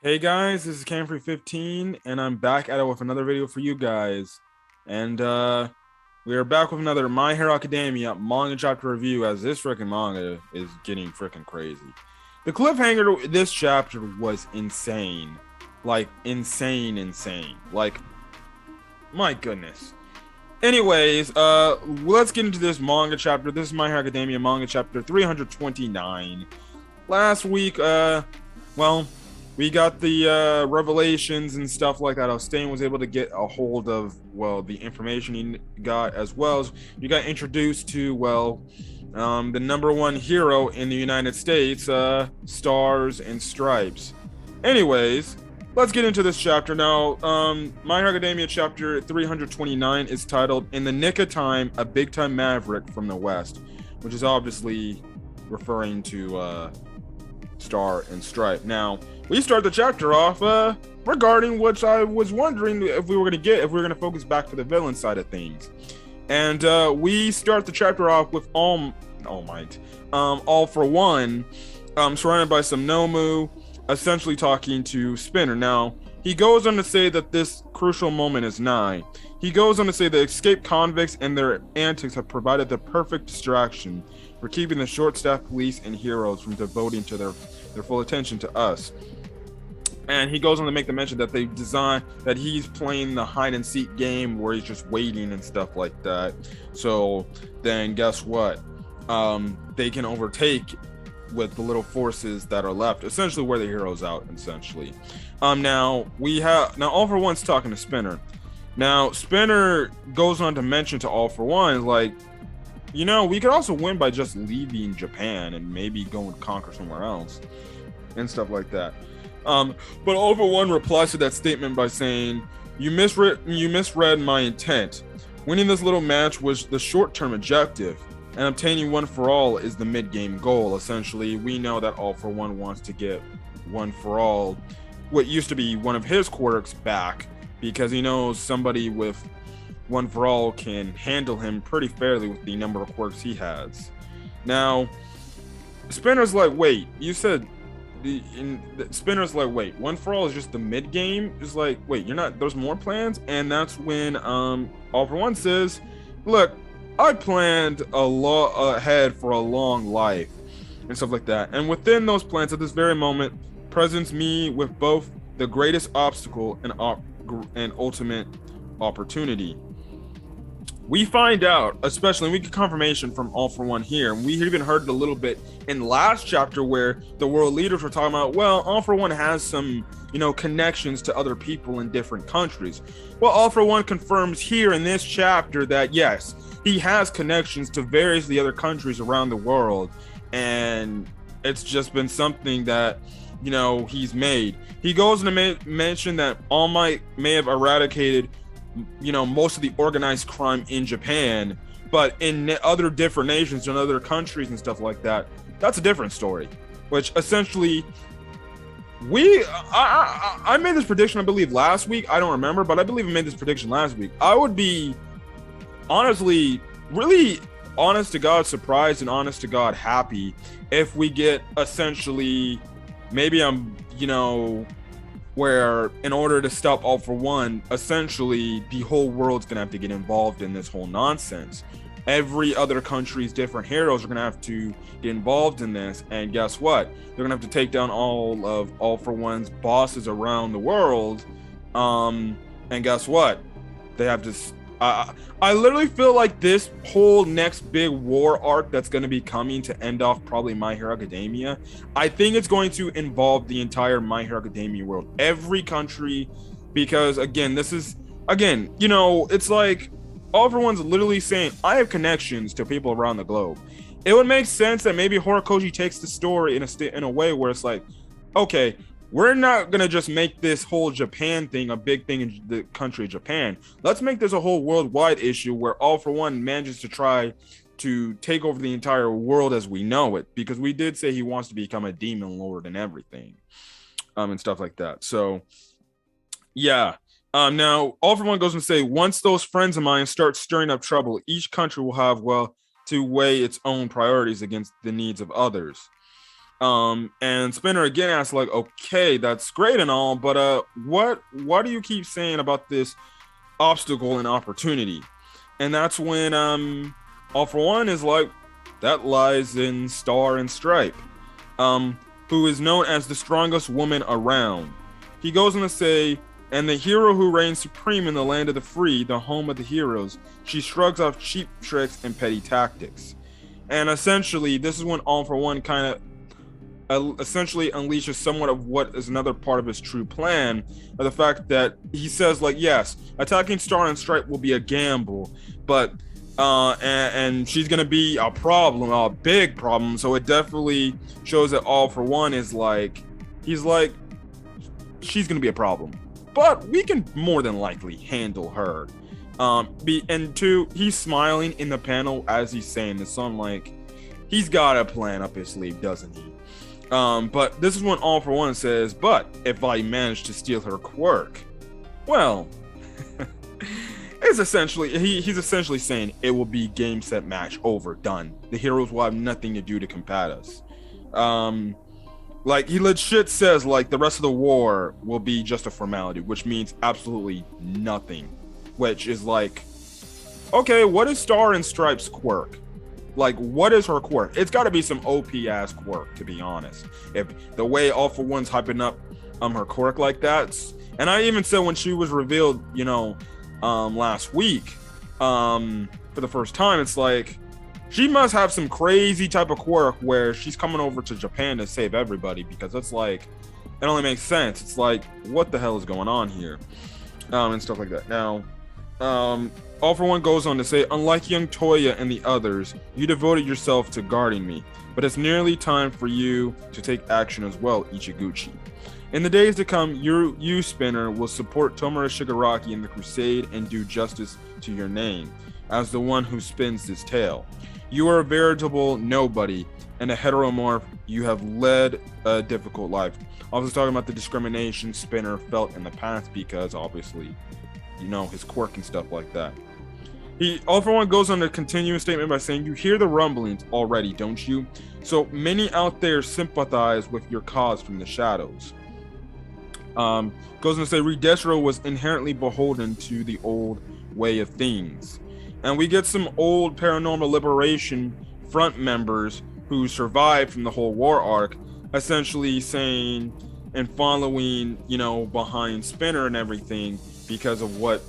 Hey guys, this is Camfrey15, and I'm back at it with another video for you guys. And we are back with another My Hero Academia manga chapter review, as this freaking manga is getting freaking crazy. The cliffhanger to this chapter was insane. Like, insane. Like, my goodness. Anyways, let's get into this manga chapter. This is My Hero Academia manga chapter 329. Last week, well, we got the revelations and stuff like that. Stain was able to get a hold of, well, the information he got, as well as you got introduced to, well, the number one hero in the United States, Stars and Stripes. Anyways, let's get into this chapter now. My Hero Academia chapter 329 is titled "In the Nick of Time, a Big Time Maverick from the West," which is obviously referring to Star and Stripe. Now, we start the chapter off regarding which I was wondering if we were going to focus back to the villain side of things. And we start the chapter off with All For One, surrounded by some Nomu, essentially talking to Spinner. Now, he goes on to say that this crucial moment is nigh. He goes on to say the escaped convicts and their antics have provided the perfect distraction for keeping the short-staffed police and heroes from devoting to their full attention to us. And he goes on to make the mention that that he's playing the hide-and-seek game where he's just waiting and stuff like that. So then guess what? They can overtake with the little forces that are left, essentially where the hero's out, essentially. Now All For One's talking to Spinner. Now Spinner goes on to mention to All For One, like, you know, we could also win by just leaving Japan and maybe go and conquer somewhere else and stuff like that. But All For One replies to that statement by saying, you misread my intent. Winning this little match was the short-term objective, and obtaining One For All is the mid-game goal. Essentially, we know that All For One wants to get One For All, what used to be one of his quirks, back, because he knows somebody with One For All can handle him pretty fairly with the number of quirks he has. Now, Spinner's like, wait, you said Spinner's like, wait, One For All is just the mid game? It's like, wait, you're not, there's more plans? And that's when All For One says, look, I planned a lot ahead for a long life and stuff like that. And within those plans at this very moment presents me with both the greatest obstacle and ultimate opportunity. We find out, especially, and we get confirmation from All For One here, and we even heard it a little bit in the last chapter where the world leaders were talking about, well, All For One has some, connections to other people in different countries. Well, All For One confirms here in this chapter that, yes, he has connections to various of the other countries around the world, and it's just been something that, he's made. He goes to mention that All Might may have eradicated most of the organized crime in Japan, but in other different nations and other countries and stuff like that, that's a different story. Which essentially, I made this prediction, I believe, last week. I don't remember, but I believe I made this prediction last week. I would be honestly, really honest to God surprised and honest to God happy if we get essentially, maybe where in order to stop All For One, essentially the whole world's gonna have to get involved in this whole nonsense. Every other country's different heroes are gonna have to get involved in this, and guess what? They're gonna have to take down all of All For One's bosses around the world. And guess what? They have to. I literally feel like this whole next big war arc that's going to be coming to end off probably My Hero Academia, I think it's going to involve the entire My Hero Academia world, every country, because it's like All For One's literally saying, I have connections to people around the globe. It would make sense that maybe Horikoshi takes the story in a way where it's like, okay, we're not going to just make this whole Japan thing a big thing in the country of Japan. Let's make this a whole worldwide issue where All For One manages to try to take over the entire world as we know it, because we did say he wants to become a demon lord and everything, and stuff like that. So, yeah. Now, All For One goes and say, once those friends of mine start stirring up trouble, each country will have, to weigh its own priorities against the needs of others. And Spinner again asks, like, okay, that's great and all, but what do you keep saying about this obstacle and opportunity? And that's when All for One is like, that lies in Star and Stripe, um, who is known as the strongest woman around. He goes on to say, and the hero who reigns supreme in the land of the free, the home of the heroes, she shrugs off cheap tricks and petty tactics. And essentially, this is when All for One kind of essentially unleashes somewhat of what is another part of his true plan, of the fact that he says, like, yes, attacking Star and Stripe will be a gamble, but and she's gonna be a problem, a big problem. So it definitely shows that All for One is like, he's like, she's gonna be a problem, but we can more than likely handle her. And two, he's smiling in the panel as he's saying this, so I'm like, he's got a plan up his sleeve, doesn't he? But this is when All for One says, but if I manage to steal her quirk, well, it's essentially, he's essentially saying it will be game, set, match, over, done. The heroes will have nothing to do to combat us. Like, he legit says, like, the rest of the war will be just a formality, which means absolutely nothing. Which is like, okay, what is Star and Stripe's quirk? Like, what is her quirk? It's got to be some OP ass quirk, to be honest. If the way All for One's hyping up her quirk like that, and I even said when she was revealed, last week, for the first time, it's like, she must have some crazy type of quirk where she's coming over to Japan to save everybody, because it's like, it only makes sense. It's like, what the hell is going on here? And stuff like that. Now, All for One goes on to say, unlike young Toya and the others, you devoted yourself to guarding me, but it's nearly time for you to take action as well, Ichiguchi. In the days to come, you Spinner, will support Tomura Shigaraki in the crusade and do justice to your name, as the one who spins this tale. You are a veritable nobody, and a heteromorph. You have led a difficult life. I was talking about the discrimination Spinner felt in the past, because obviously, his quirk and stuff like that. He, All for One, goes on to continue a statement by saying, you hear the rumblings already, don't you? So many out there sympathize with your cause from the shadows. Goes on to say, Redestro was inherently beholden to the old way of things. And we get some old Paranormal Liberation front members who survived from the whole war arc, essentially saying and following, behind Spinner and everything, because of what,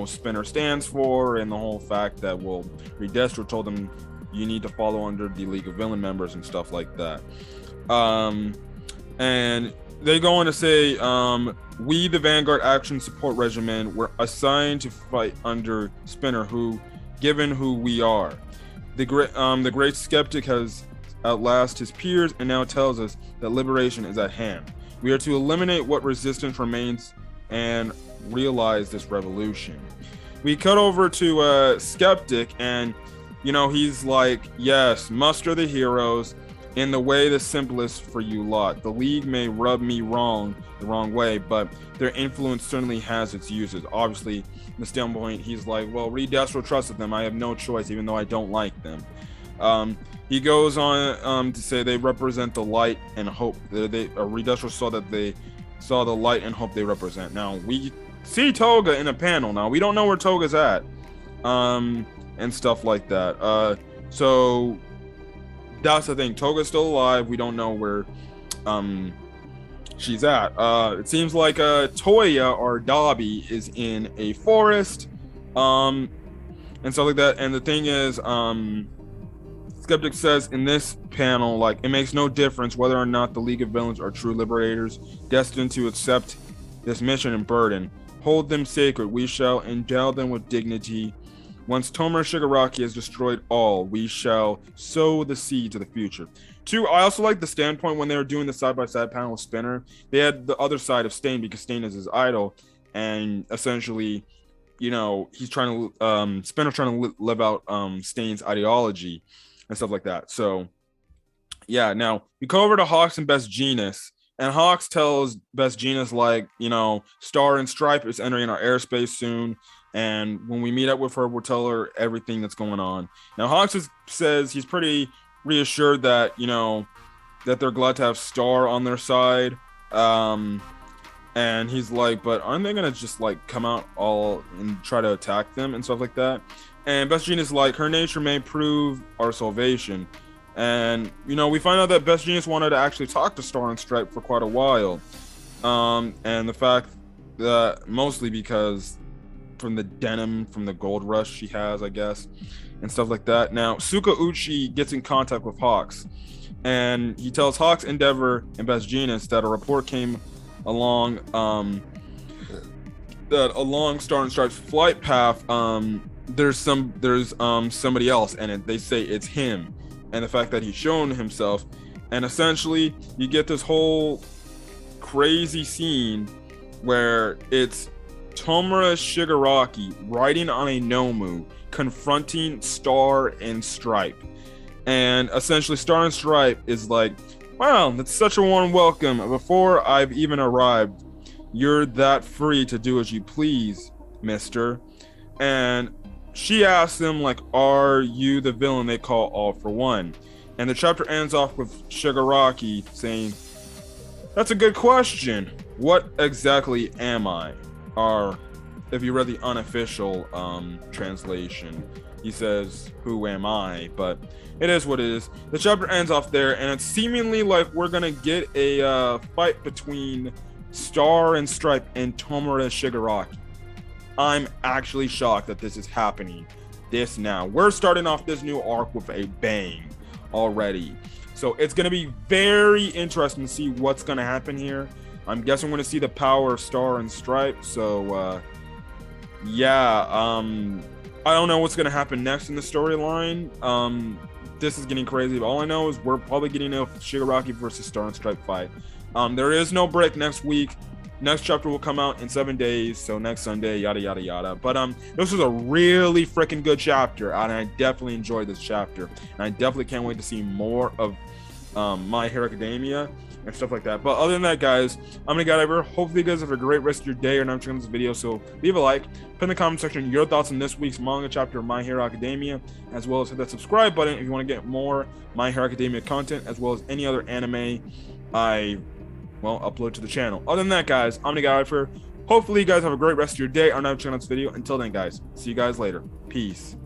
Spinner stands for, and the whole fact that, well, Redestro told them you need to follow under the League of Villain members and stuff like that. And they go on to say, we, the Vanguard Action Support Regiment, were assigned to fight under Spinner, who, given who we are, the great skeptic has outlasted his peers and now tells us that liberation is at hand. We are to eliminate what resistance remains and realize this revolution. We cut over to Skeptic, and he's like, yes, muster the heroes in the way the simplest for you lot. The League may rub me the wrong way, but their influence certainly has its uses. Obviously, in the standpoint, he's like, well, Redestro trusted them. I have no choice, even though I don't like them. He goes on to say they represent the light and hope. Redestro saw that they saw the light and hope they represent. Now, we see Toga in a panel. Now, we don't know where Toga's at, and stuff like that. So that's the thing. Toga's still alive. We don't know where she's at. It seems like Toya or Dabi is in a forest, and stuff like that. And the thing is, Skeptic says in this panel, like, it makes no difference whether or not the League of Villains are true liberators, destined to accept this mission and burden. Hold them sacred. We shall endow them with dignity. Once Tomura Shigaraki has destroyed all, we shall sow the seeds of the future. Two, I also like the standpoint when they were doing the side-by-side panel with Spinner. They had the other side of Stain, because Stain is his idol, and essentially, he's trying to, Spinner trying to live out Stain's ideology and stuff like that. So, yeah, now we go over to Hawks and Best Genius, and Hawks tells Best Genius, like, Star and Stripe is entering our airspace soon, and when we meet up with her, we'll tell her everything that's going on. Now, Hawks says he's pretty reassured that, that they're glad to have Star on their side. And he's like, but aren't they gonna just like come out all and try to attack them and stuff like that? And Best Genius is like, her nature may prove our salvation. And we find out that Best Genius wanted to actually talk to Star and Stripe for quite a while. And the fact that mostly because from the denim, from the gold rush she has, I guess, and stuff like that. Now, Suka Uchi gets in contact with Hawks, and he tells Hawks, Endeavor, and Best Genius that a report came along that along Star and Stripe's flight path, there's somebody else, and they say it's him, and the fact that he's shown himself, and essentially you get this whole crazy scene where it's Tomura Shigaraki riding on a Nomu confronting Star and Stripe, and essentially Star and Stripe is like, wow, that's such a warm welcome. Before I've even arrived, you're that free to do as you please, mister. And she asks him, like, are you the villain they call All for One? And the chapter ends off with Shigaraki saying, that's a good question. What exactly am I? Or, if you read the unofficial translation, he says, who am I? But it is what it is. The chapter ends off there, and it's seemingly like we're gonna get a fight between Star and Stripe and Tomura Shigaraki. I'm actually shocked that this is happening this now. We're starting off this new arc with a bang already. So it's gonna be very interesting to see what's gonna happen here. I'm guessing we're gonna see the power of Star and Stripe. So yeah, I don't know what's gonna happen next in the storyline. This is getting crazy, but all I know is we're probably getting a Shigaraki versus Star and Stripe fight. There is no break next week. Next chapter will come out in 7 days, so next Sunday, yada yada yada. But this was a really freaking good chapter, and I definitely enjoyed this chapter, and I definitely can't wait to see more of My Hero Academia and stuff like that. But other than that, guys, I'm gonna get over. Hopefully you guys have a great rest of your day or night checking this video. So leave a like, put in the comment section your thoughts on this week's manga chapter of My Hero Academia, as well as hit that subscribe button if you want to get more My Hero Academia content, as well as any other anime I upload to the channel. Other than that, guys, I'm gonna get out of here. Hopefully you guys have a great rest of your day or night checking this video. Until then, guys, see you guys later. Peace.